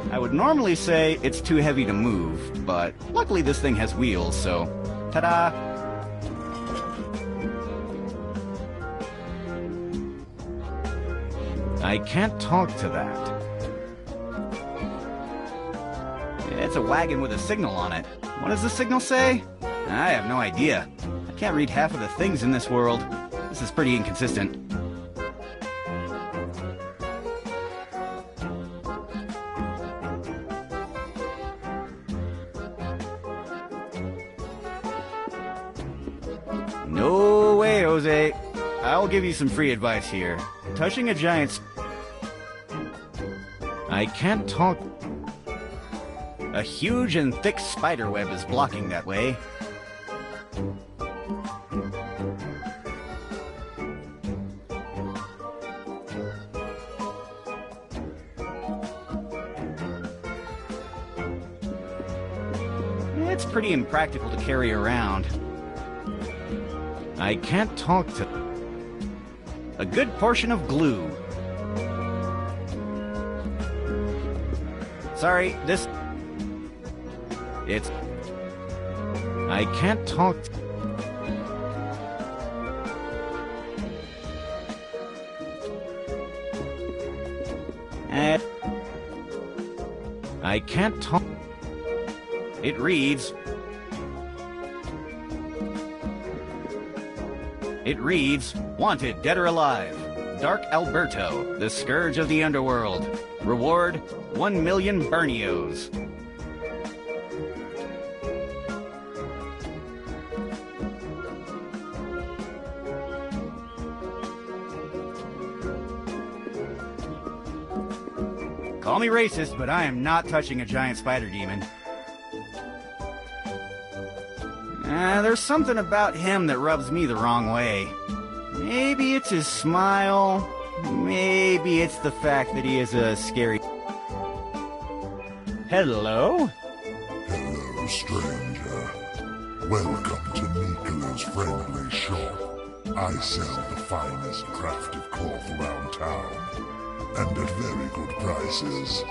I would normally say it's too heavy to move, but luckily this thing has wheels, so ta-da! I can't talk to that. It's a wagon with a signal on it. What does the signal say? I have no idea. I can't read half of the things in this world. This is pretty inconsistent. No way, Jose. I'll give you some free advice here. Touching a giant's... I can't talk... A huge and thick spider web is blocking that way. It's pretty impractical to carry around. I can't talk to... A good portion of glue. Sorry, this... It's... I can't talk to... I can't talk... It reads... It reads, Wanted, dead or alive. Dark Alberto, the scourge of the underworld. Reward, 1 million Bernios. Call me racist, but I am not touching a giant spider demon. There's something about him that rubs me the wrong way. Maybe it's his smile. Maybe it's the fact that he is a scary... Hello? Hello, stranger. Welcome to Nikola's friendly shop. I sell the finest crafted cloth around town, and at very good prices.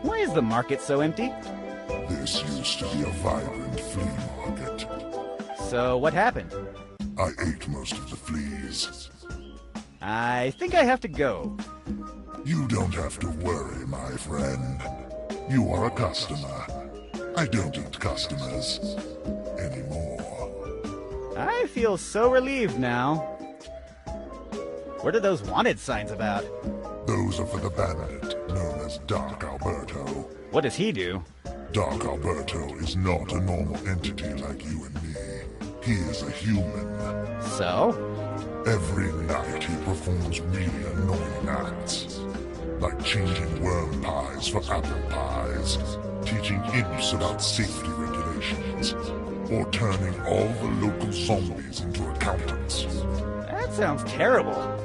Why is the market so empty? This used to be a vibrant flea market. So what happened? I ate most of the fleas. I think I have to go. You don't have to worry, my friend. You are a customer. I don't eat customers anymore. I feel so relieved now. What are those wanted signs about? Those are for the bandit, known as Dark Alberto. What does he do? Dark Alberto is not a normal entity like you and me. He is a human. So? Every night he performs really annoying acts. Like changing worm pies for apple pies, teaching imps about safety regulations, or turning all the local zombies into accountants. That sounds terrible.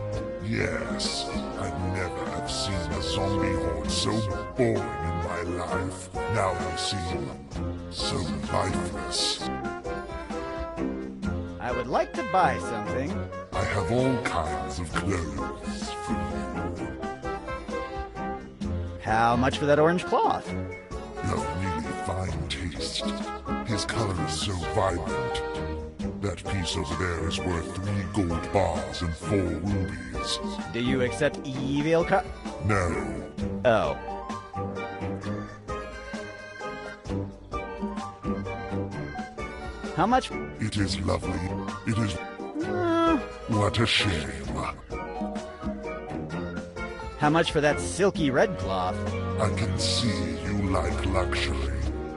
Yes, I never have seen a zombie horde so boring in my life. Now they seem so lifeless. I would like to buy something. I have all kinds of clothes for you. How much for that orange cloth? You have really fine taste. His color is so vibrant. That piece over there is worth 3 gold bars and 4 rubies. Do you accept evil No. Oh. How much? It is lovely. It is... What a shame. How much for that silky red cloth? I can see you like luxury.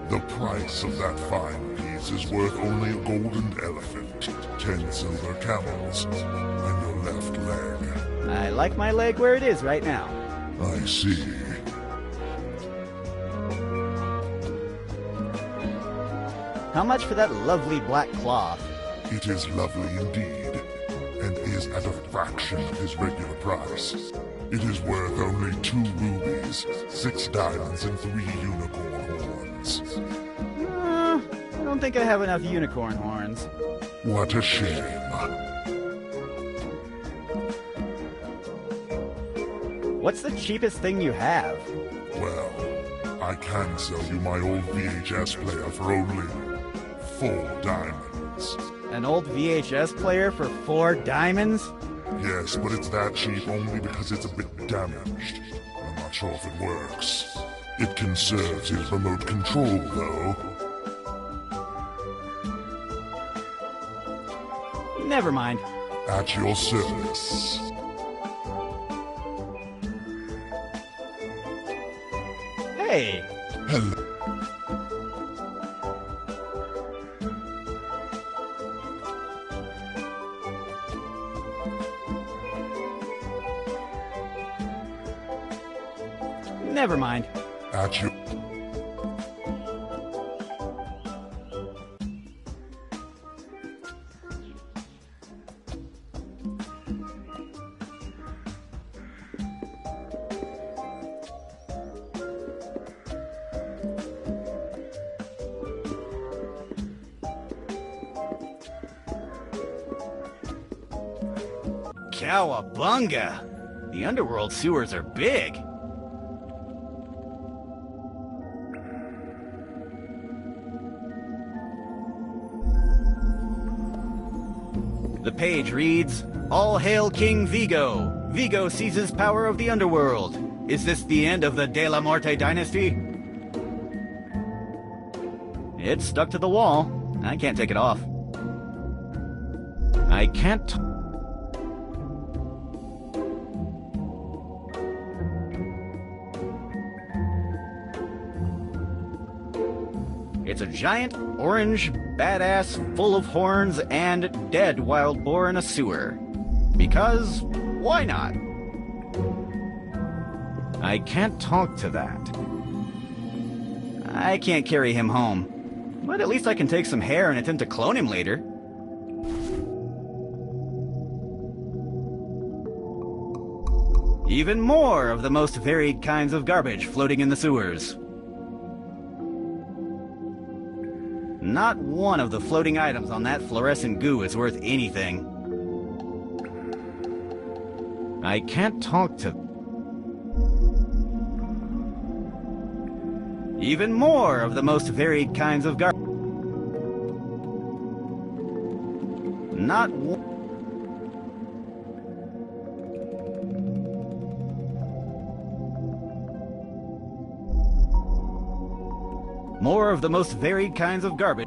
The price of that fine piece is worth only a golden elephant, 10 silver camels, and your left leg. I like my leg where it is right now. I see. How much for that lovely black cloth? It is lovely indeed, and is at a fraction of his regular price. It is worth only 2 rubies, 6 diamonds, and 3 unicorn horns. I don't think I have enough unicorn horns. What a shame. What's the cheapest thing you have? Well, I can sell you my old VHS player for only 4 diamonds. An old VHS player for 4 diamonds? Yes, but it's that cheap only because it's a bit damaged. I'm not sure if it works. It conserves his remote control, though. Never mind. At your service. Hey! Hello. Never mind. At your... Cowabunga! The underworld sewers are big. The page reads, "All hail King Vigo! Vigo seizes power of the underworld. Is this the end of the De La Morte dynasty?" It's stuck to the wall. I can't take it off. I can't... It's a giant, orange, badass, full of horns, and dead wild boar in a sewer. Because, why not? I can't talk to that. I can't carry him home. But at least I can take some hair and attempt to clone him later. Even more of the most varied kinds of garbage floating in the sewers. Not one of the floating items on that fluorescent goo is worth anything. I can't talk to... Even more of the most varied kinds of garbage. Not one... More of the most varied kinds of garbage.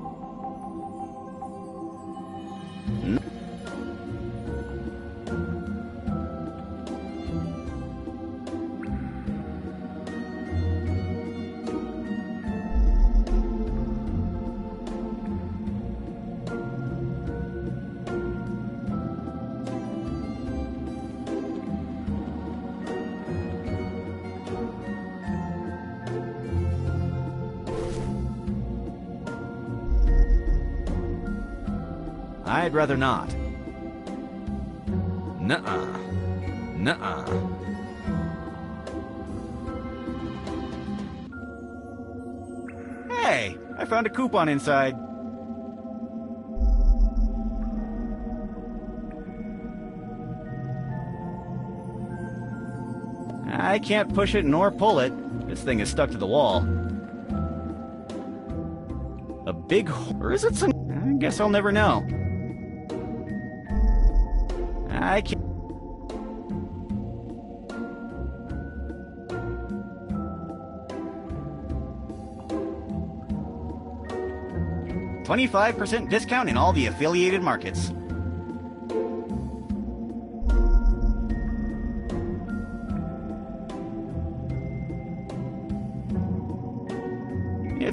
I'd rather not. Nuh-uh. Nuh-uh. Hey! I found a coupon inside. I can't push it nor pull it. This thing is stuck to the wall. A big... Or is it some... I guess I'll never know. I can't... 25% discount in all the affiliated markets.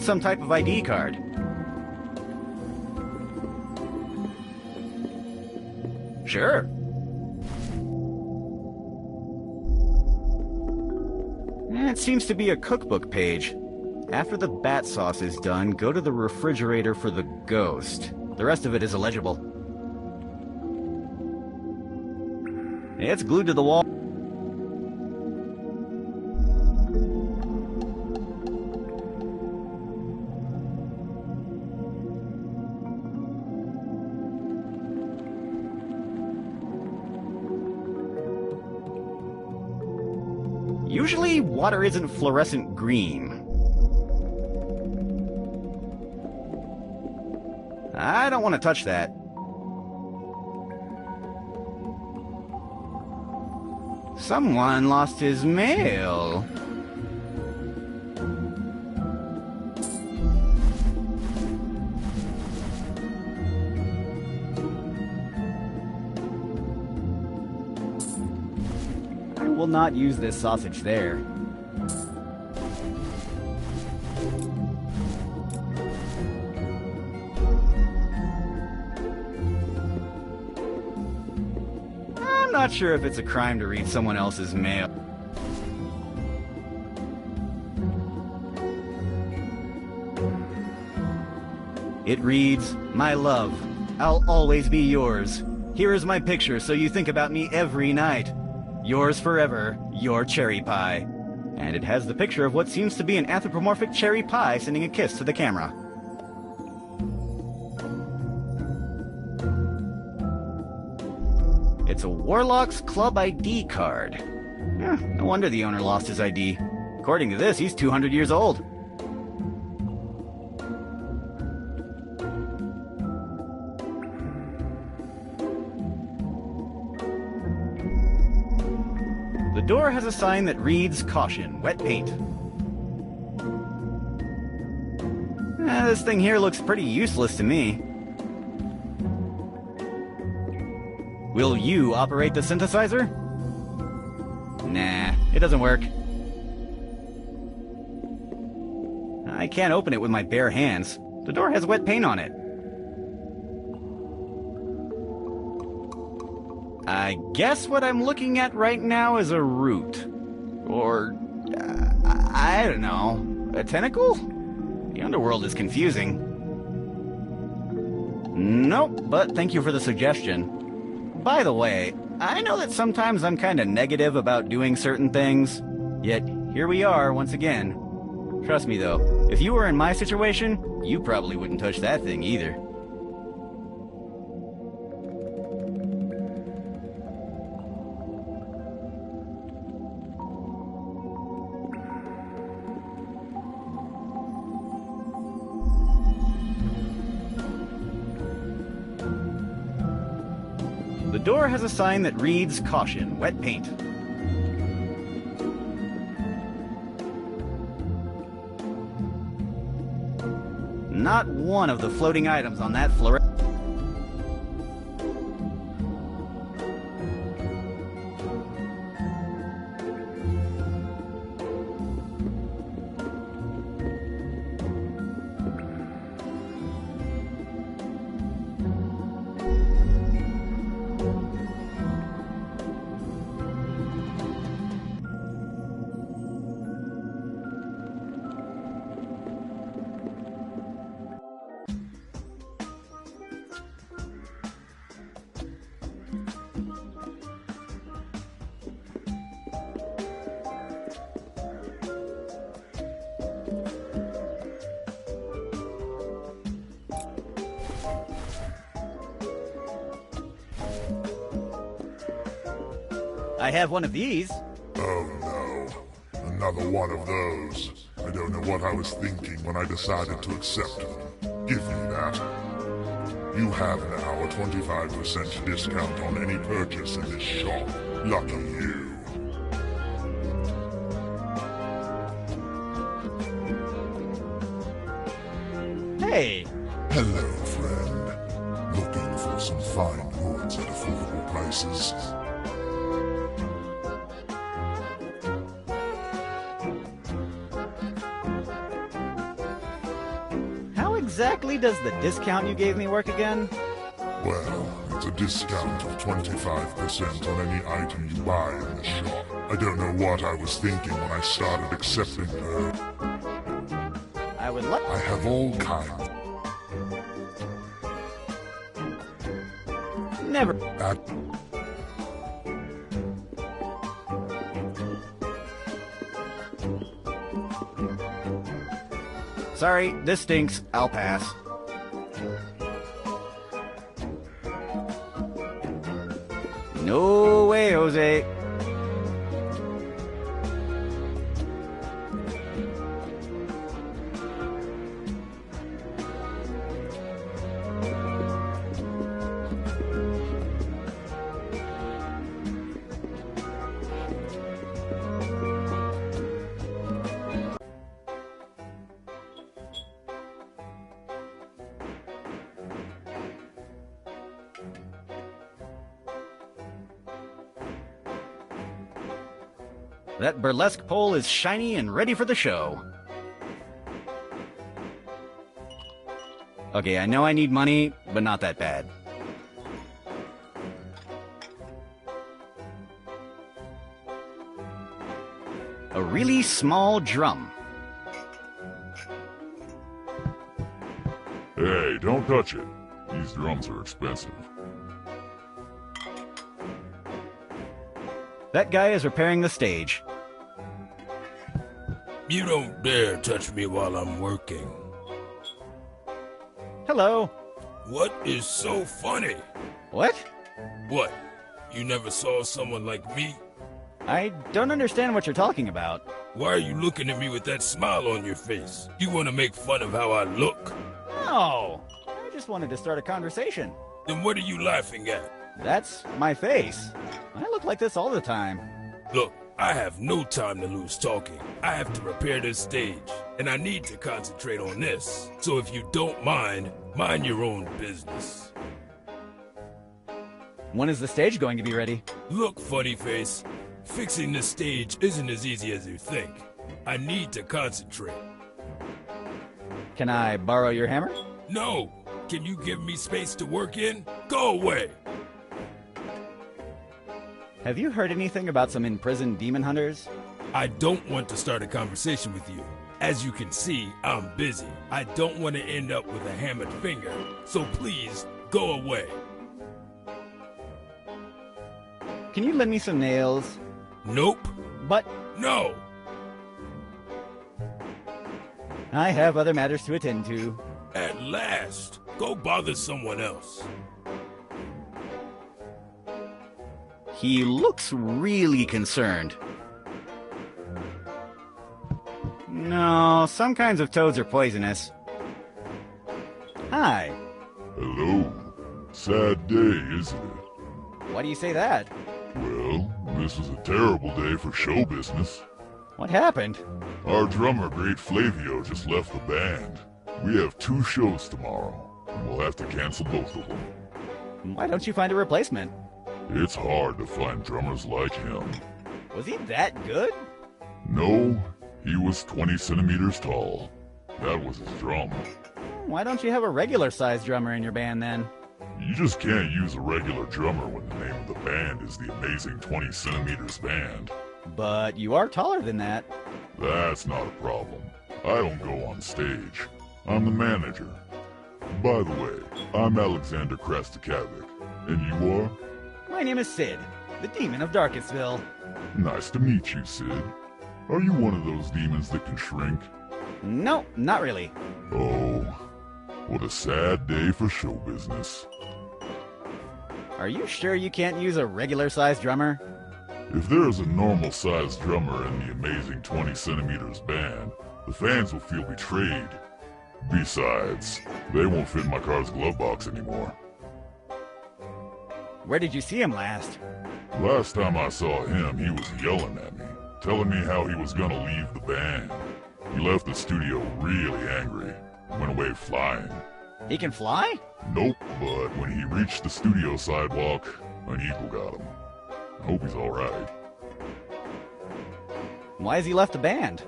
It's some type of ID card. Sure. It seems to be a cookbook page. After the bat sauce is done, go to the refrigerator for the ghost. The rest of it is illegible. It's glued to the wall. Usually, water isn't fluorescent green. I don't want to touch that. Someone lost his mail. I will not use this sausage there. I'm not sure if it's a crime to read someone else's mail. It reads, "My love, I'll always be yours. Here is my picture so you think about me every night. Yours forever, your cherry pie." And it has the picture of what seems to be an anthropomorphic cherry pie sending a kiss to the camera. It's a Warlock's Club ID card. No wonder the owner lost his ID. According to this, he's 200 years old. The door has a sign that reads, "Caution, wet paint." This thing here looks pretty useless to me. Will you operate the synthesizer? Nah, it doesn't work. I can't open it with my bare hands. The door has wet paint on it. I guess what I'm looking at right now is a root. Or, I don't know, a tentacle? The underworld is confusing. Nope, but thank you for the suggestion. By the way, I know that sometimes I'm kind of negative about doing certain things, yet here we are once again. Trust me though, if you were in my situation, you probably wouldn't touch that thing either. The door has a sign that reads, "Caution, wet paint." Not one of the floating items on that floor. I have one of these. Oh no, another one of those. I don't know what I was thinking when I decided to accept them. Give me that. You have now a 25% discount on any purchase in this shop. Lucky you. Hey! Hello, friend. Looking for some fine goods at affordable prices? exactly does the discount you gave me work again? Well, it's a discount of 25% on any item you buy in the shop. I don't know what I was thinking when I started accepting her. I would like... I have all kinds. Never... Sorry, this stinks. I'll pass. No way, Jose. That burlesque pole is shiny and ready for the show. Okay, I know I need money, but not that bad. A really small drum. Hey, don't touch it. These drums are expensive. That guy is repairing the stage. You don't dare touch me while I'm working. Hello. What is so funny? What? What? You never saw someone like me? I don't understand what you're talking about. Why are you looking at me with that smile on your face? You want to make fun of how I look? No. I just wanted to start a conversation. Then what are you laughing at? That's my face. I look like this all the time. Look, I have no time to lose talking. I have to repair this stage, and I need to concentrate on this. So if you don't mind your own business. When is the stage going to be ready? Look, funny face, fixing this stage isn't as easy as you think. I need to concentrate. Can I borrow your hammer? No! Can you give me space to work in? Go away! Have you heard anything about some imprisoned demon hunters? I don't want to start a conversation with you. As you can see, I'm busy. I don't want to end up with a hammered finger, so please, go away. Can you lend me some nails? Nope. But No! I have other matters to attend to. At last! Go bother someone else. He looks really concerned. No, some kinds of toads are poisonous. Hi. Hello. Sad day, isn't it? Why do you say that? Well, this was a terrible day for show business. What happened? Our drummer, Great Flavio, just left the band. We have 2 shows tomorrow, and we'll have to cancel both of them. Why don't you find a replacement? It's hard to find drummers like him. Was he that good? No, he was 20 centimeters tall. That was his drum. Why don't you have a regular-sized drummer in your band then? You just can't use a regular drummer when the name of the band is the Amazing 20 Centimeters Band. But you are taller than that. That's not a problem. I don't go on stage. I'm the manager. By the way, I'm Alexander Krastakavik. And you are? My name is Sid, the demon of Darkestville. Nice to meet you, Sid. Are you one of those demons that can shrink? No, not really. Oh, what a sad day for show business. Are you sure you can't use a regular-sized drummer? If there is a normal-sized drummer in the Amazing 20 Centimeters Band, the fans will feel betrayed. Besides, they won't fit in my car's glove box anymore. Where did you see him last? Last time I saw him, he was yelling at me, telling me how he was gonna leave the band. He left the studio really angry, went away flying. He can fly? Nope, but when he reached the studio sidewalk, an eagle got him. I hope he's alright. Why has he left the band?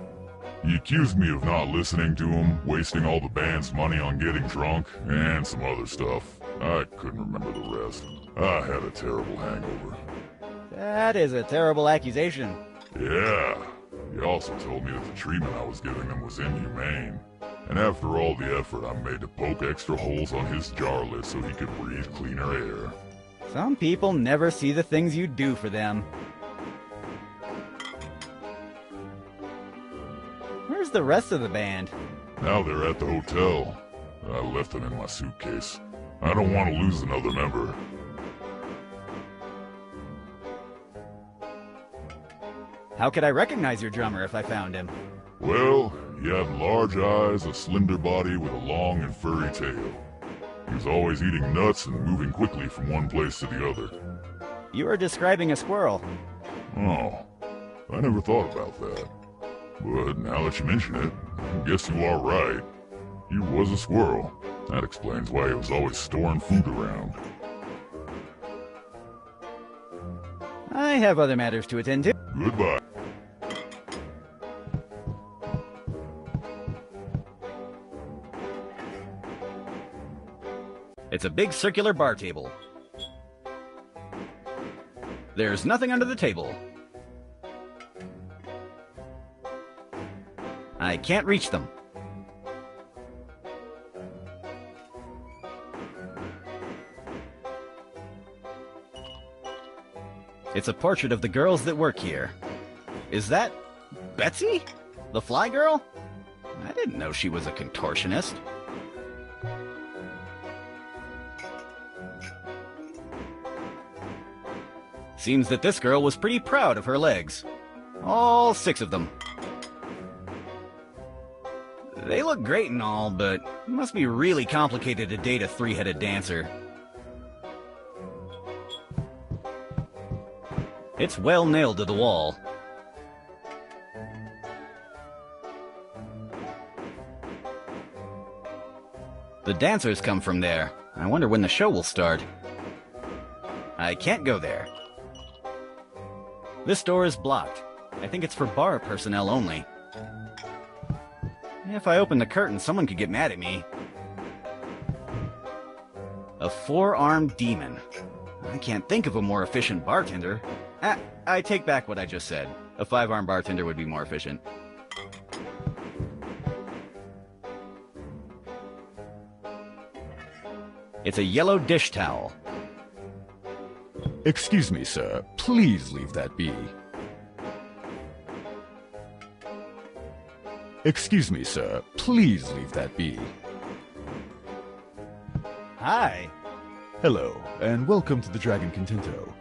He accused me of not listening to him, wasting all the band's money on getting drunk, and some other stuff. I couldn't remember the rest. I had a terrible hangover. That is a terrible accusation. Yeah. He also told me that the treatment I was giving him was inhumane. And after all the effort I made to poke extra holes on his jar lid so he could breathe cleaner air. Some people never see the things you do for them. Where's the rest of the band? Now they're at the hotel. I left them in my suitcase. I don't want to lose another member. How could I recognize your drummer if I found him? Well, he had large eyes, a slender body with a long and furry tail. He was always eating nuts and moving quickly from one place to the other. You are describing a squirrel. Oh, I never thought about that. But now that you mention it, I guess you are right. He was a squirrel. That explains why he was always storing food around. I have other matters to attend to. Goodbye. It's a big circular bar table. There's nothing under the table. I can't reach them. It's a portrait of the girls that work here. Is that Betsy? The fly girl? I didn't know she was a contortionist. Seems that this girl was pretty proud of her legs. All 6 of them. They look great and all, but it must be really complicated to date a 3-headed dancer. It's well nailed to the wall. The dancers come from there. I wonder when the show will start. I can't go there. This door is blocked. I think it's for bar personnel only. If I open the curtain, someone could get mad at me. A 4-armed demon. I can't think of a more efficient bartender. I take back what I just said. A 5-armed bartender would be more efficient. It's a yellow dish towel. Excuse me, sir. Please leave that be. Excuse me, sir. Please leave that be. Hi. Hello, and welcome to the Dragon Contento.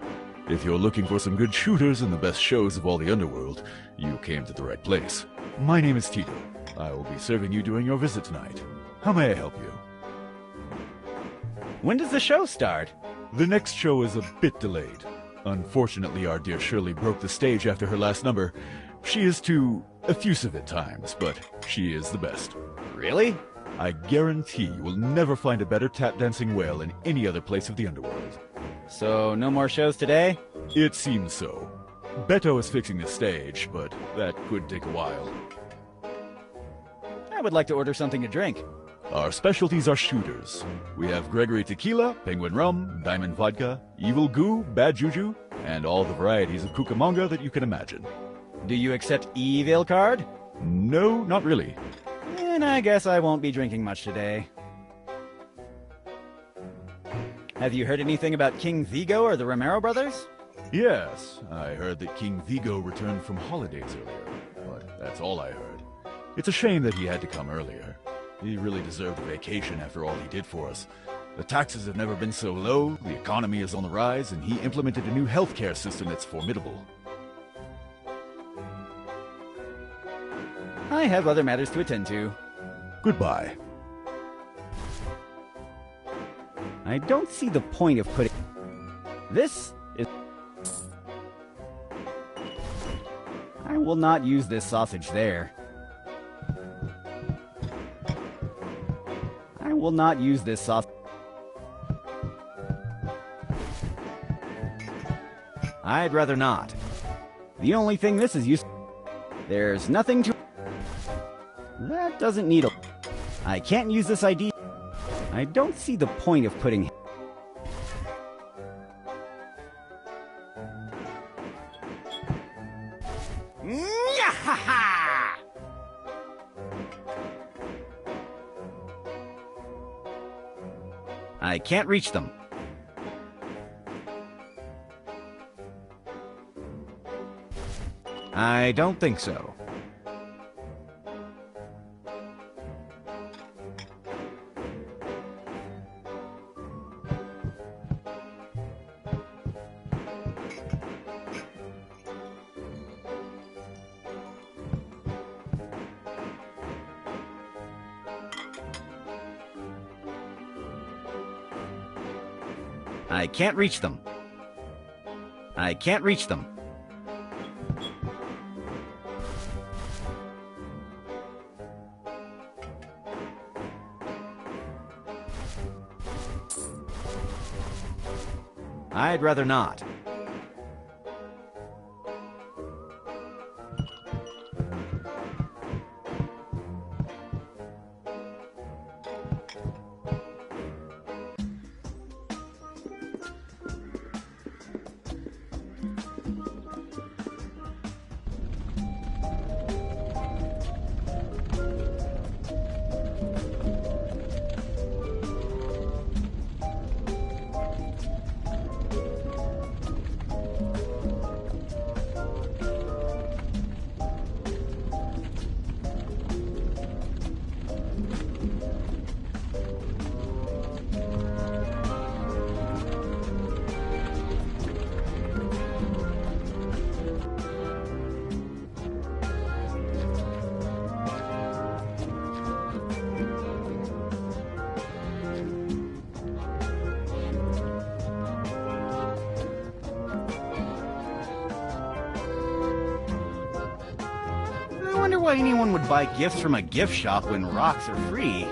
If you're looking for some good shooters and the best shows of all the underworld, you came to the right place. My name is Tito. I will be serving you during your visit tonight. How may I help you? When does the show start? The next show is a bit delayed. Unfortunately, our dear Shirley broke the stage after her last number. She is too effusive at times, but she is the best. Really? I guarantee you will never find a better tap-dancing whale in any other place of the underworld. So, no more shows today? It seems so. Beto is fixing the stage, but that could take a while. I would like to order something to drink. Our specialties are shooters. We have Gregory Tequila, Penguin Rum, Diamond Vodka, Evil Goo, Bad Juju, and all the varieties of Cucamonga that you can imagine. Do you accept Evil card? No, not really. Then I guess I won't be drinking much today. Have you heard anything about King Vigo or the Romero brothers? Yes, I heard that King Vigo returned from holidays earlier, but that's all I heard. It's a shame that he had to come earlier. He really deserved a vacation after all he did for us. The taxes have never been so low, the economy is on the rise, and he implemented a new healthcare system that's formidable. I have other matters to attend to. Goodbye. I don't see the point of putting... This is... I will not use this sausage there. I will not use this sausage. I'd rather not. The only thing this is used... There's nothing to... That doesn't need a... I can't use this ID. I don't see the point of putting... I can't reach them. I don't think so. I can't reach them. I can't reach them. I'd rather not. I wonder why anyone would buy gifts from a gift shop when rocks are free.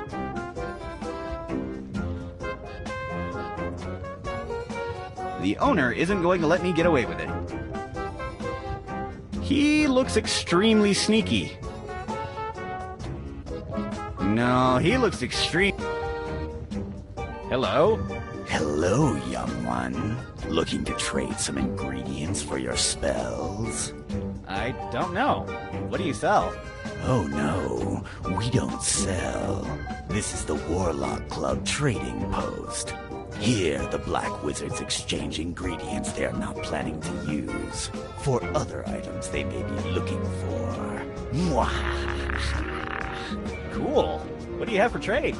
The owner isn't going to let me get away with it. He looks extremely sneaky. No, he looks extreme. Hello? Hello, young one. Looking to trade some ingredients for your spells? I don't know. What do you sell? Oh no, we don't sell. This is the Warlock Club trading post. Here, the Black Wizards exchange ingredients they are not planning to use for other items they may be looking for. Mwahaha. Cool. What do you have for trade?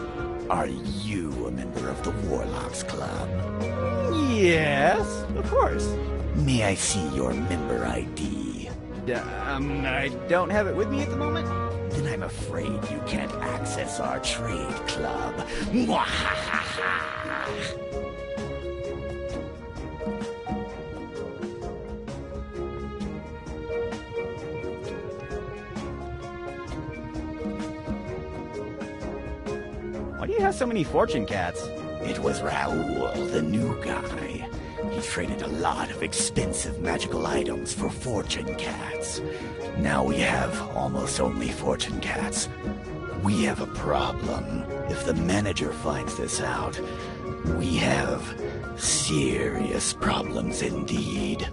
Are you a member of the Warlocks Club? Yes, of course. May I see your member ID? I don't have it with me at the moment. Then I'm afraid you can't access our trade club. Mwahaha. Why do you have so many fortune cats? It was Raoul, the new guy. He traded a lot of expensive magical items for fortune cats. Now we have almost only fortune cats. We have a problem. If the manager finds this out, we have serious problems indeed.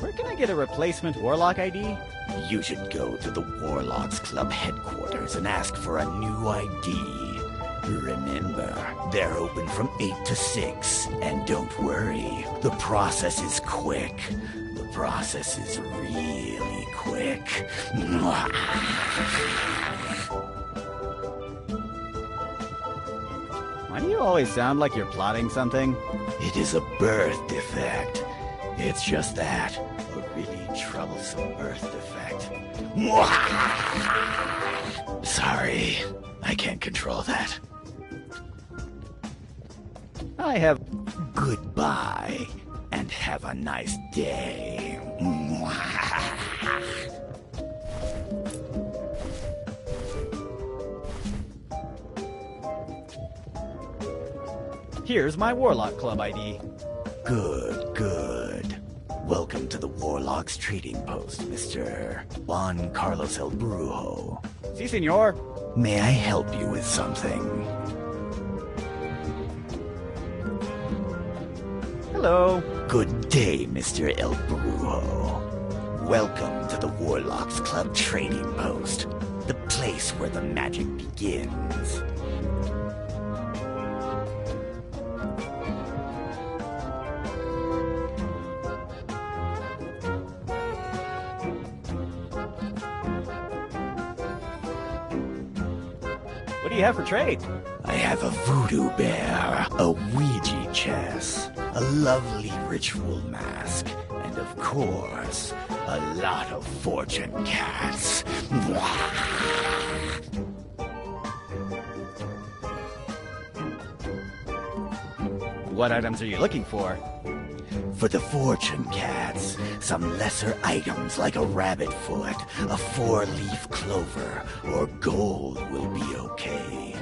Where can I get a replacement Warlock ID? You should go to the Warlocks Club headquarters and ask for a new ID. Remember, they're open from 8 to 6, and don't worry, the process is quick. The process is really quick. Why do you always sound like you're plotting something? It is a birth defect. It's just that, a really troublesome birth defect. Sorry, I can't control that. I have... Goodbye, and have a nice day. Here's my Warlock Club ID. Good, good. Welcome to the Warlocks Trading Post, Mr. Juan Carlos El Brujo. Si, senor. May I help you with something? Hello. Good day, Mr. El Brujo. Welcome to the Warlocks Club Trading Post, the place where the magic begins. What do you have for trade? I have a voodoo bear, a Ouija chess, a lovely ritual mask, and of course, a lot of fortune cats. What items are you looking for? For the fortune cats, some lesser items like a rabbit foot, a four-leaf clover, or gold will be okay.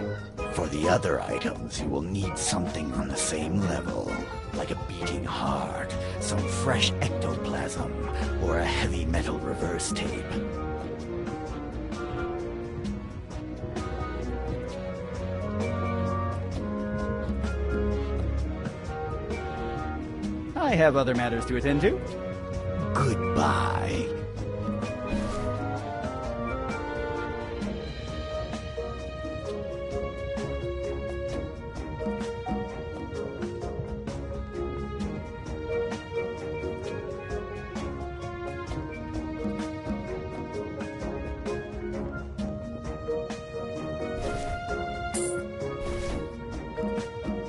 For the other items, you will need something on the same level, like a beating heart, some fresh ectoplasm, or a heavy metal reverse tape. I have other matters to attend to. Goodbye.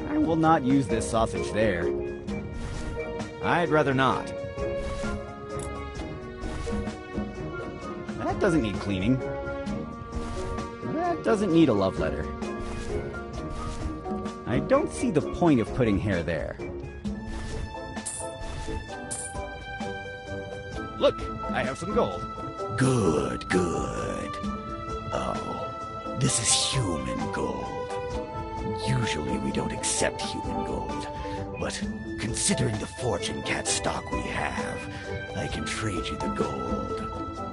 I will not use this sausage there. I'd rather not. That doesn't need cleaning. That doesn't need a love letter. I don't see the point of putting hair there. Look, I have some gold. Good, good. Oh, this is human gold. Usually we don't accept human gold, but considering the fortune cat stock we have, I can trade you the gold,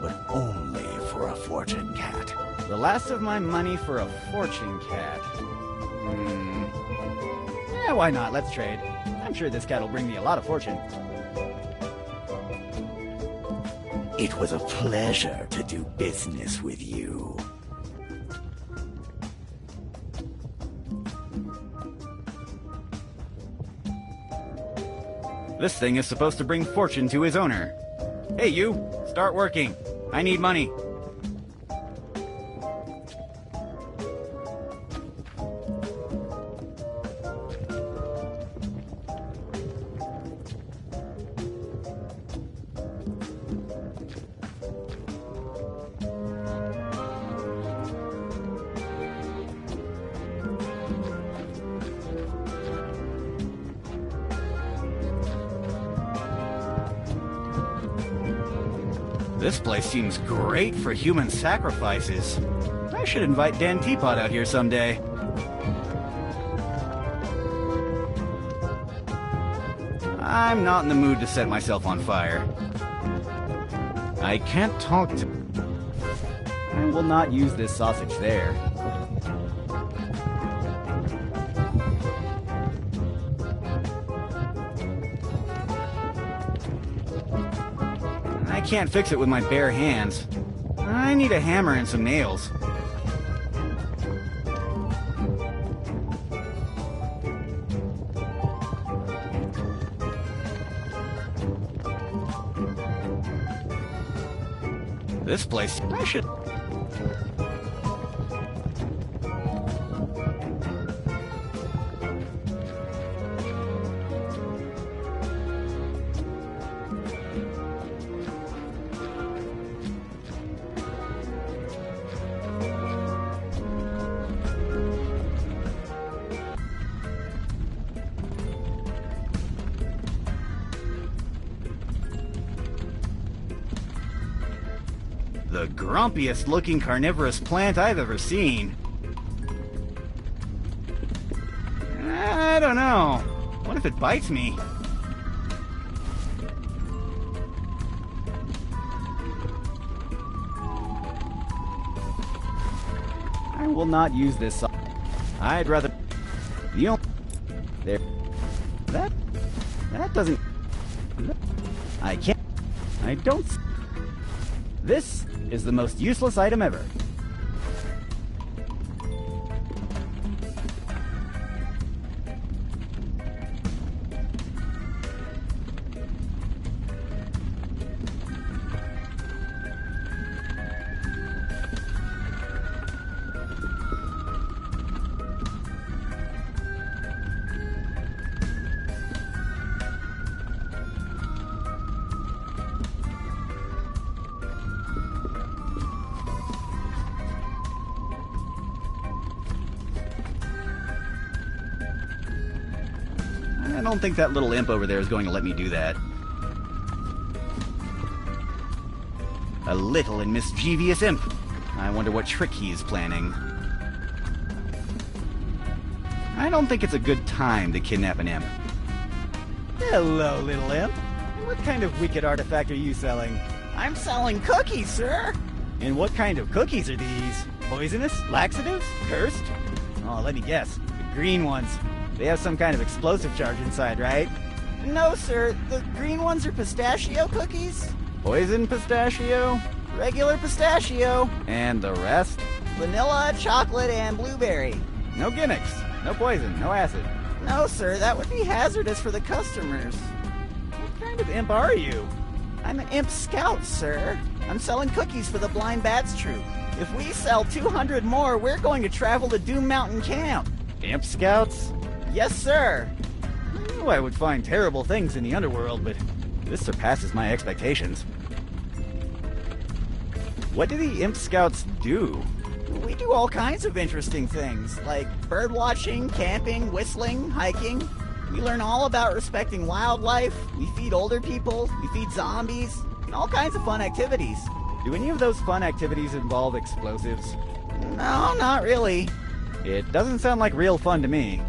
but only for a fortune cat. The last of my money for a fortune cat. Yeah, why not? Let's trade. I'm sure this cat will bring me a lot of fortune. It was a pleasure to do business with you. This thing is supposed to bring fortune to his owner. Hey, you! Start working. I need money. This place seems great for human sacrifices. I should invite Dan Teapot out here someday. I'm not in the mood to set myself on fire. I can't talk to... I will not use this sausage there. I can't fix it with my bare hands. I need a hammer and some nails. This place, I should... The grumpiest looking carnivorous plant I've ever seen. I don't know. What if it bites me? will not use this song. I'd rather... You don't... There... That doesn't... I can't... I don't... This is the most useless item ever. I don't think that little imp over there is going to let me do that. A little and mischievous imp. I wonder what trick he is planning. I don't think it's a good time to kidnap an imp. Hello, little imp. What kind of wicked artifact are you selling? I'm selling cookies, sir. And what kind of cookies are these? Poisonous? Laxatives? Cursed? Oh, let me guess. The green ones. They have some kind of explosive charge inside, right? No, sir. The green ones are pistachio cookies. Poison pistachio? Regular pistachio. And the rest? Vanilla, chocolate, and blueberry. No gimmicks. No poison. No acid. No, sir. That would be hazardous for the customers. What kind of imp are you? I'm an imp scout, sir. I'm selling cookies for the Blind Bats Troop. If we sell 200 more, we're going to travel to Doom Mountain Camp. Imp scouts? Yes, sir. I knew I would find terrible things in the underworld, but this surpasses my expectations. What do the Imp Scouts do? We do all kinds of interesting things, like bird watching, camping, whistling, hiking. We learn all about respecting wildlife, we feed older people, we feed zombies, and all kinds of fun activities. Do any of those fun activities involve explosives? No, not really. It doesn't sound like real fun to me.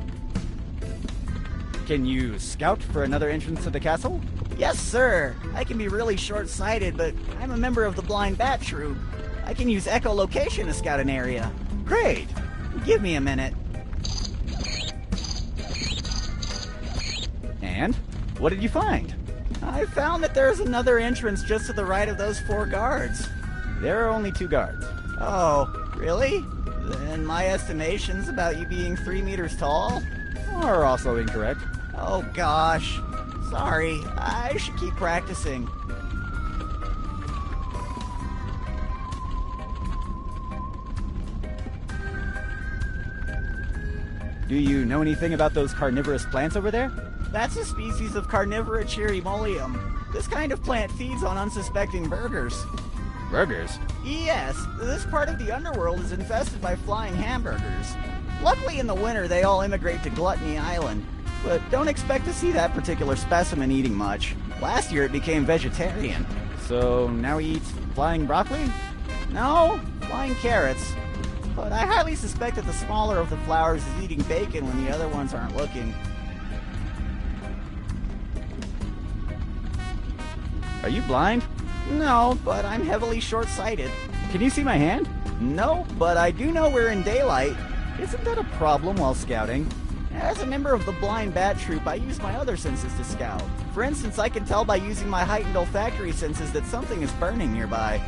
Can you scout for another entrance to the castle? Yes, sir. I can be really short-sighted, but I'm a member of the Blind Bat Troop. I can use echolocation to scout an area. Great! Give me a minute. And? What did you find? I found that there's another entrance just to the right of those 4 guards. There are only 2 guards. Oh, really? Then my estimations about you being 3 meters tall are also incorrect. Oh gosh. Sorry, I should keep practicing. Do you know anything about those carnivorous plants over there? That's a species of Carnivora cherrymolium. This kind of plant feeds on unsuspecting burgers. Burgers? Yes, this part of the underworld is infested by flying hamburgers. Luckily in the winter they all immigrate to Gluttony Island, but don't expect to see that particular specimen eating much. Last year it became vegetarian. So now he eats flying broccoli? No, flying carrots. But I highly suspect that the smaller of the flowers is eating bacon when the other ones aren't looking. Are you blind? No, but I'm heavily short-sighted. Can you see my hand? No, but I do know we're in daylight. Isn't that a problem while scouting? As a member of the Blind Bat Troop, I use my other senses to scout. For instance, I can tell by using my heightened olfactory senses that something is burning nearby.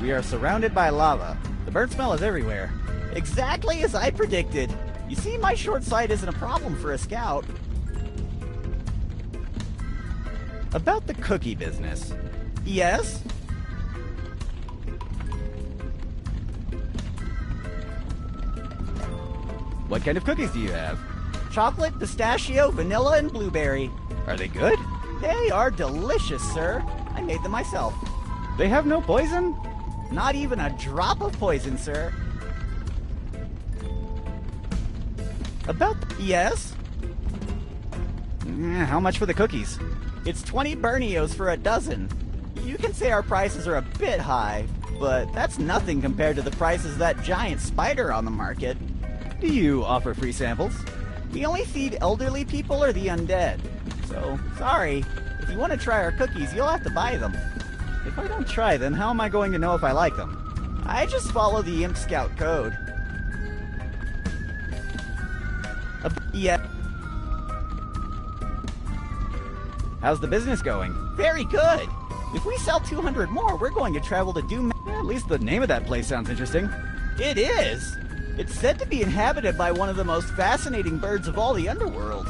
We are surrounded by lava. The burnt smell is everywhere. Exactly as I predicted. You see, my short sight isn't a problem for a scout. About the cookie business. Yes? What kind of cookies do you have? Chocolate, pistachio, vanilla, and blueberry. Are they good? They are delicious, sir. I made them myself. They have no poison? Not even a drop of poison, sir. About... Yes? How much for the cookies? It's 20 burnios for a dozen. You can say our prices are a bit high, but that's nothing compared to the prices of that giant spider on the market. Do you offer free samples? We only feed elderly people or the undead. So, sorry. If you want to try our cookies, you'll have to buy them. If I don't try them, how am I going to know if I like them? I just follow the Imp Scout code. How's the business going? Very good. If we sell 200 more, we're going to travel to Doom. At least the name of that place sounds interesting. It is. It's said to be inhabited by one of the most fascinating birds of all the underworld.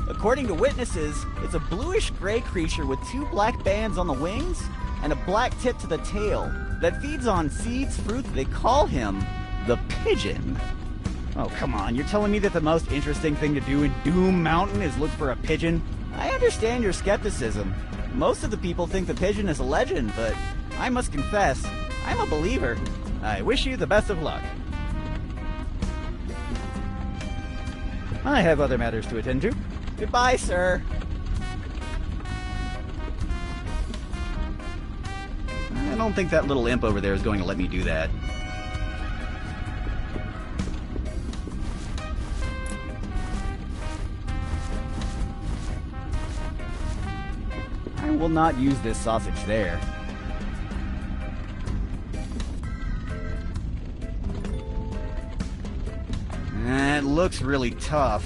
According to witnesses, it's a bluish-gray creature with 2 black bands on the wings and a black tip to the tail that feeds on seeds, fruit. They call him the pigeon. Oh, come on. You're telling me that the most interesting thing to do in Doom Mountain is look for a pigeon? I understand your skepticism. Most of the people think the pigeon is a legend, but I must confess, I'm a believer. I wish you the best of luck. I have other matters to attend to. Goodbye, sir. I don't think that little imp over there is going to let me do that. I will not use this sausage there. It looks really tough.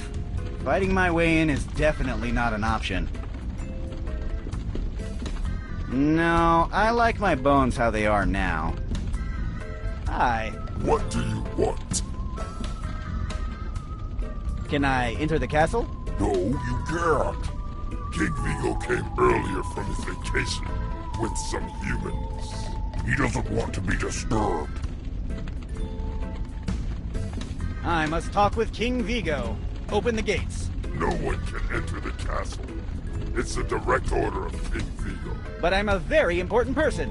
Fighting my way in is definitely not an option. No, I like my bones how they are now. Hi. What do you want? Can I enter the castle? No, you can't. King Vigo came earlier from his vacation with some humans. He doesn't want to be disturbed. I must talk with King Vigo. Open the gates. No one can enter the castle. It's a direct order of King Vigo. But I'm a very important person.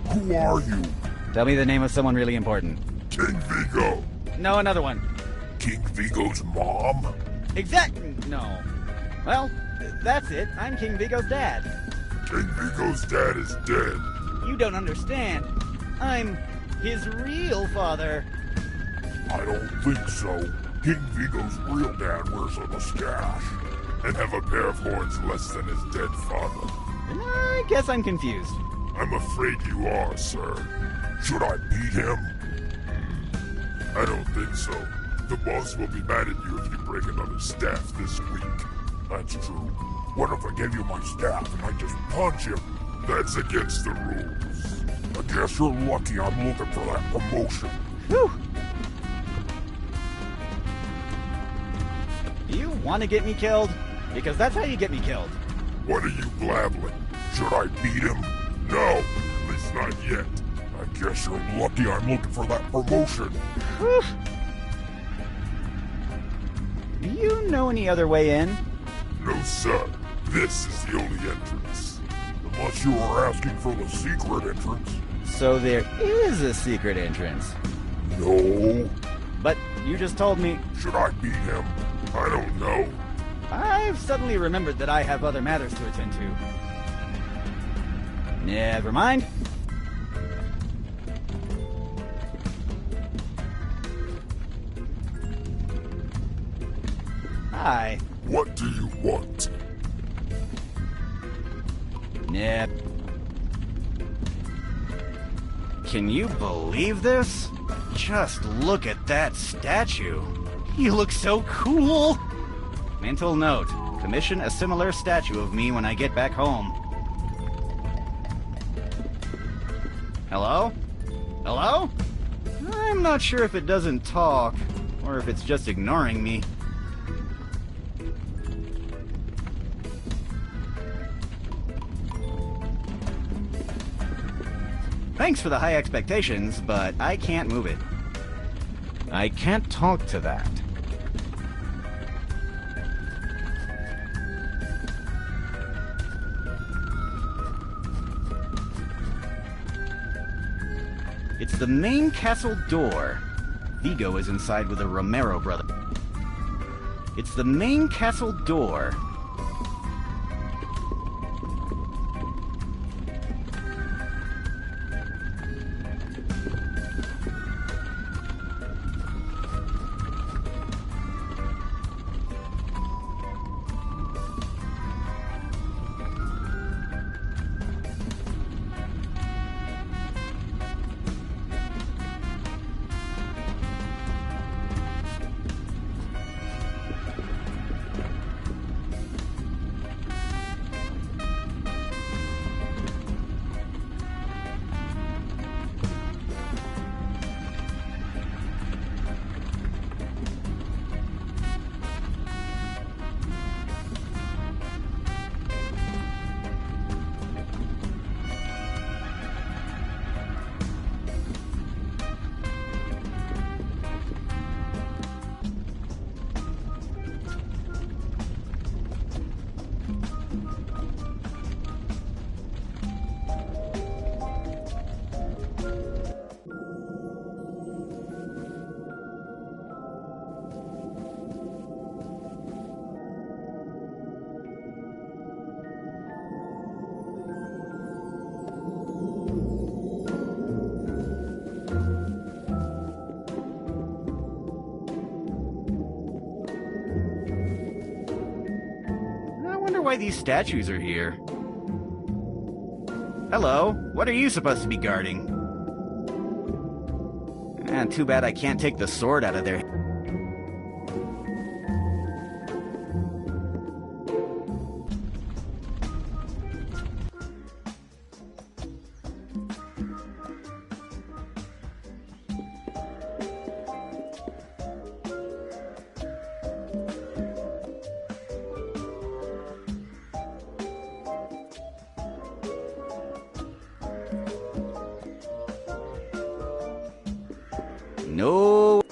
Who are you? Tell me the name of someone really important. King Vigo. No, another one. King Vigo's mom? No. Well, that's it. I'm King Vigo's dad. King Vigo's dad is dead. You don't understand. I'm his real father. I don't think so. King Vigo's real dad wears a mustache and have a pair of horns less than his dead father. I guess I'm confused. I'm afraid you are, sir. Should I beat him? I don't think so. The boss will be mad at you if you break another staff this week. That's true. What if I gave you my staff and I just punch him? That's against the rules. I guess you're lucky I'm looking for that promotion. Whew. Do you want to get me killed? Because that's how you get me killed. What are you blabbling? Should I beat him? No, at least not yet. I guess you're lucky I'm looking for that promotion. Whew. Do you know any other way in? No, sir. This is the only entrance. Unless you are asking for the secret entrance. So there is a secret entrance. No. But you just told me... Should I beat him? I don't know. I've suddenly remembered that I have other matters to attend to. Never mind. Hi. What do you want? Nip. Can you believe this? Just look at that statue. He looks so cool. Mental note. Commission a similar statue of me when I get back home. Hello? Hello? I'm not sure if it doesn't talk, or if it's just ignoring me. Thanks for the high expectations, but I can't move it. I can't talk to that. It's the main castle door. Vigo is inside with the Romero brother. It's the main castle door. why these statues are here. Hello, what are you supposed to be guarding? Too bad I can't take the sword out of their... No.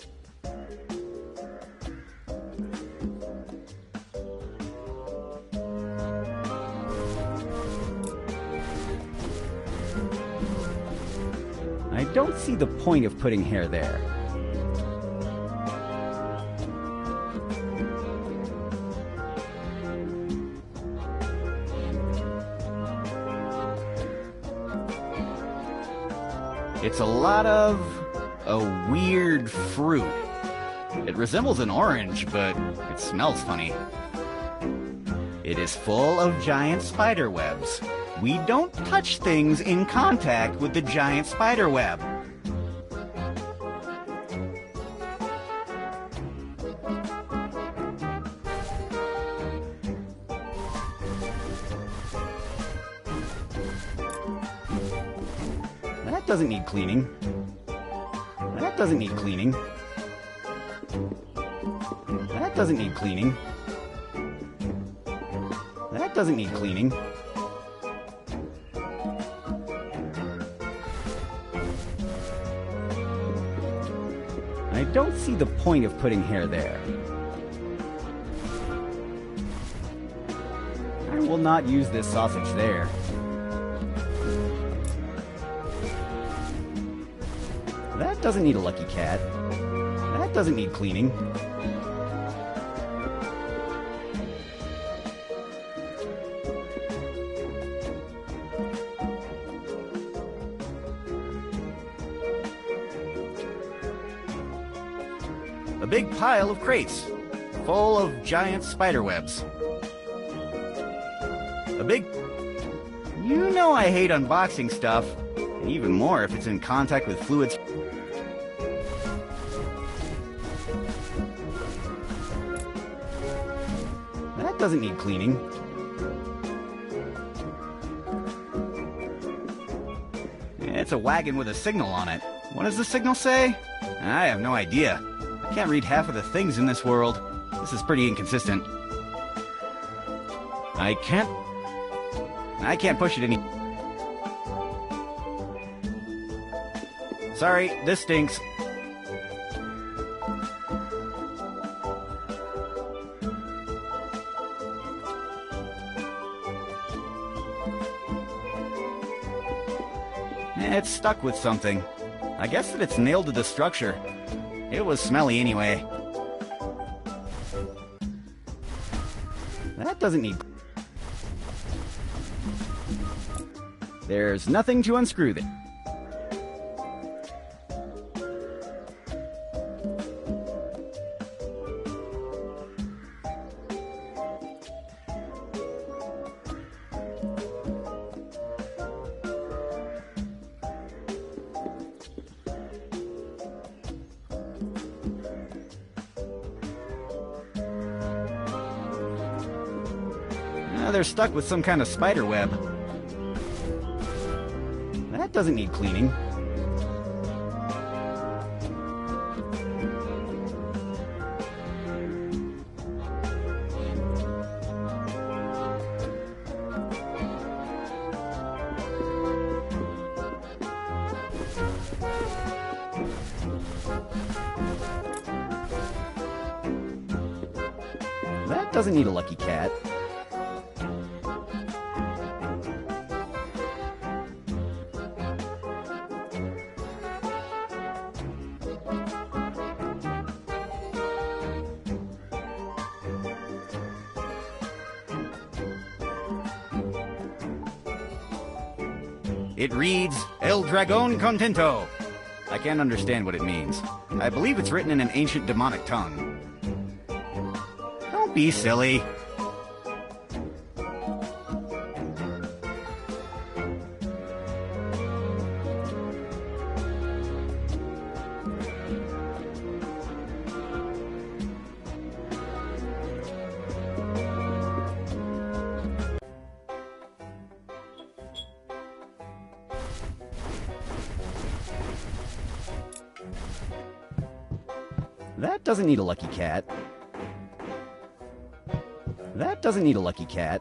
I don't see the point of putting hair there. It's a lot of a weird fruit. It resembles an orange, but it smells funny. It is full of giant spider webs. We don't touch things in contact with the giant spider web. That doesn't need cleaning. That doesn't need cleaning. That doesn't need cleaning. That doesn't need cleaning. I don't see the point of putting hair there. I will not use this sausage there. That doesn't need a lucky cat. That doesn't need cleaning. A big pile of crates, full of giant spider webs. A big... You know I hate unboxing stuff, and even more if it's in contact with fluids. That doesn't need cleaning. It's a wagon with a signal on it. What does the signal say? I have no idea. I can't read half of the things in this world. This is pretty inconsistent. I can't push it any... Sorry, this stinks. It's stuck with something. I guess that it's nailed to the structure. It was smelly anyway. That doesn't need... There's nothing to unscrew there. They're stuck with some kind of spider web. That doesn't need cleaning. That doesn't need a lucky cat. It reads, El Dragón Contento. I can't understand what it means. I believe it's written in an ancient demonic tongue. Don't be silly. That doesn't need a lucky cat. That doesn't need a lucky cat.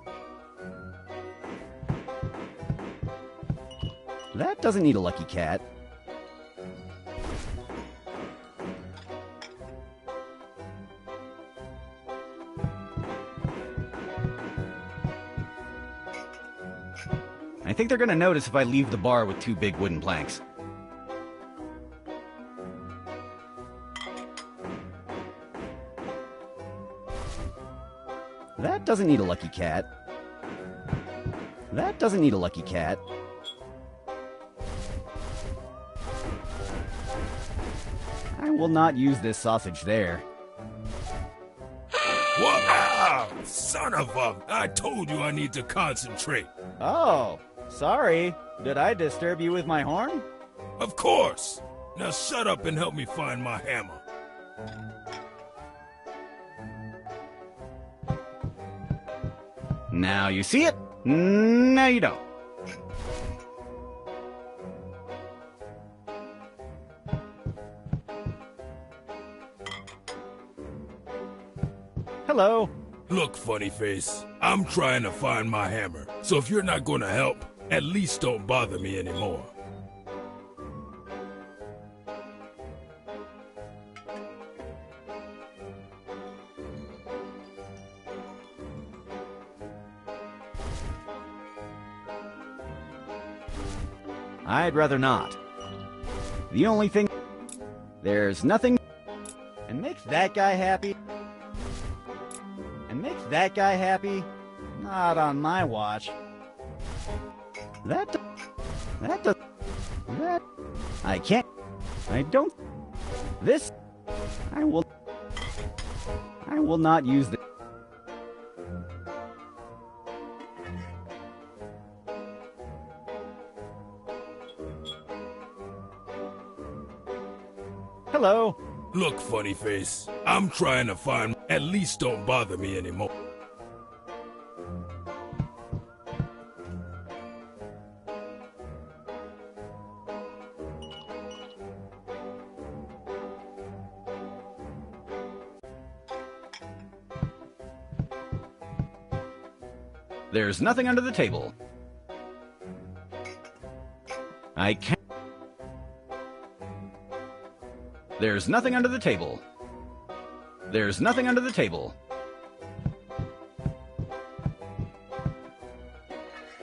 That doesn't need a lucky cat. I think they're gonna notice if I leave the bar with 2 big wooden planks. That doesn't need a lucky cat. That doesn't need a lucky cat. I will not use this sausage there. What? Ah, son of a... I told you I need to concentrate. Oh, sorry. Did I disturb you with my horn? Of course. Now shut up and help me find my hammer. Now you see it, now you don't. Hello. Look, funny face, I'm trying to find my hammer. So if you're not gonna help, at least don't bother me anymore. I'd rather not. The only thing... There's nothing... And makes that guy happy? And makes that guy happy? Not on my watch. That does... That... I can't... I don't... This... I will not use this... Hello. Look, funny face, I'm trying to find... At least don't bother me anymore. There's nothing under the table. I can't... There's nothing under the table. There's nothing under the table.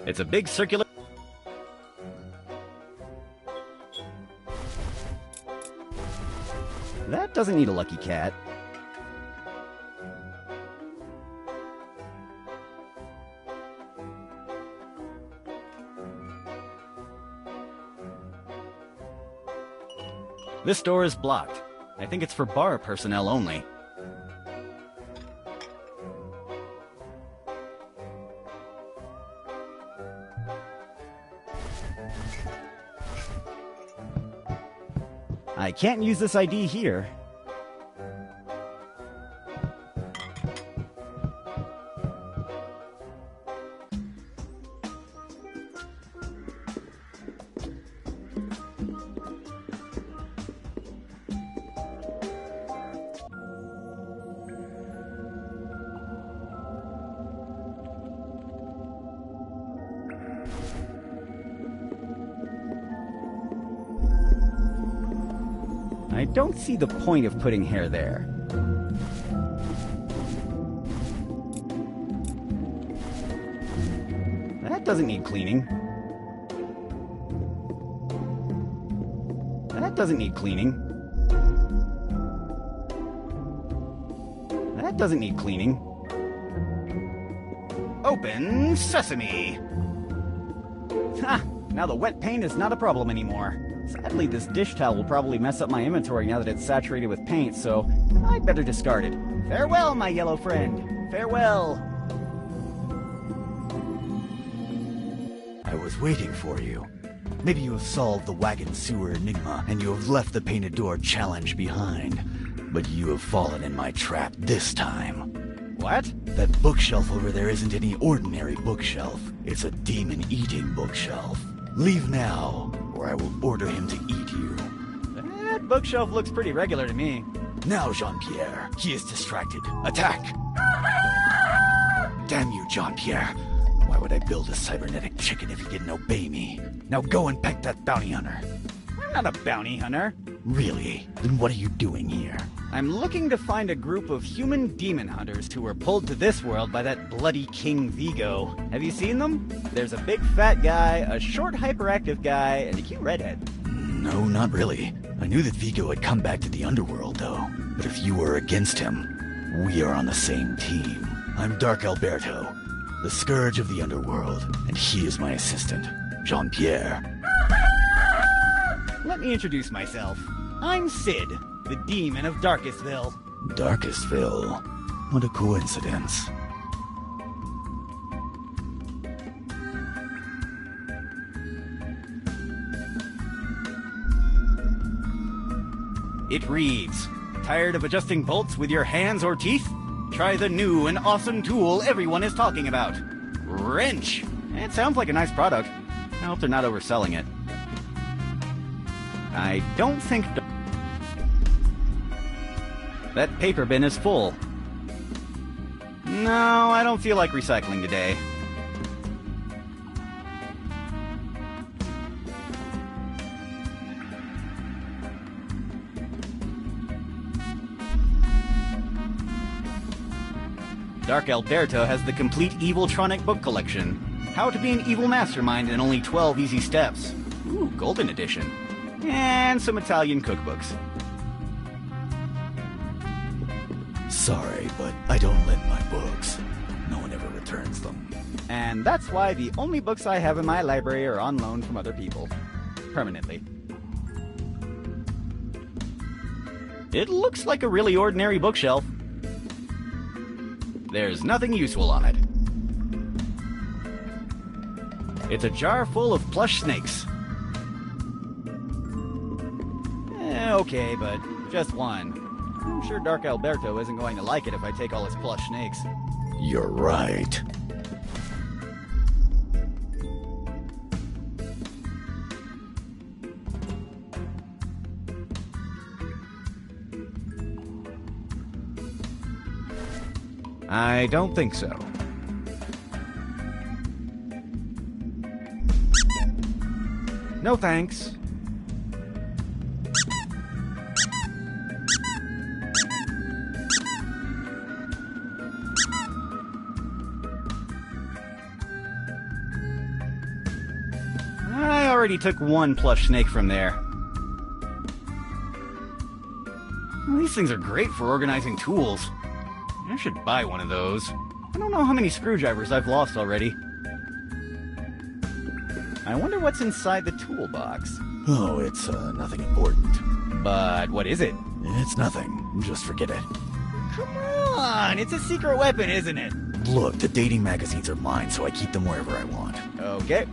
It's a big circular... That doesn't need a lucky cat. This door is blocked. I think it's for bar personnel only. I can't use this ID here. I don't see the point of putting hair there. That doesn't need cleaning. That doesn't need cleaning. That doesn't need cleaning. Open sesame! Ha! Now the wet paint is not a problem anymore. Sadly, this dish towel will probably mess up my inventory now that it's saturated with paint, so I'd better discard it. Farewell, my yellow friend. Farewell. I was waiting for you. Maybe you have solved the wagon sewer enigma, and you have left the painted door challenge behind. But you have fallen in my trap this time. What? That bookshelf over there isn't any ordinary bookshelf. It's a demon-eating bookshelf. Leave now, or I will order him to eat you. That bookshelf looks pretty regular to me. Now, Jean-Pierre. He is distracted. Attack! Damn you, Jean-Pierre. Why would I build a cybernetic chicken if he didn't obey me? Now go and peck that bounty hunter. I'm not a bounty hunter. Really? Then what are you doing here? I'm looking to find a group of human demon hunters who were pulled to this world by that bloody King Vigo. Have you seen them? There's a big fat guy, a short hyperactive guy, and a cute redhead. No, not really. I knew that Vigo had come back to the underworld, though. But if you were against him, we are on the same team. I'm Dark Alberto, the scourge of the underworld, and he is my assistant, Jean-Pierre. Let me introduce myself. I'm Sid, the demon of Darkestville. Darkestville? What a coincidence. It reads, tired of adjusting bolts with your hands or teeth? Try the new and awesome tool everyone is talking about. Wrench. It sounds like a nice product. I hope they're not overselling it. I don't think... That paper bin is full. No, I don't feel like recycling today. Dark Alberto has the complete Eviltronic book collection. How to be an evil mastermind in only 12 easy steps. Ooh, golden edition. And some Italian cookbooks. Sorry, but I don't lend my books. No one ever returns them. And that's why the only books I have in my library are on loan from other people. Permanently. It looks like a really ordinary bookshelf. There's nothing useful on it. It's a jar full of plush snakes. Okay, but just one. I'm sure Dark Alberto isn't going to like it if I take all his plush snakes. You're right. I don't think so. No thanks. I already took one plush snake from there. Well, these things are great for organizing tools. I should buy one of those. I don't know how many screwdrivers I've lost already. I wonder what's inside the toolbox. Oh, it's nothing important. But what is it? It's nothing. Just forget it. Come on, it's a secret weapon, isn't it? Look, the dating magazines are mine, so I keep them wherever I want. Okay.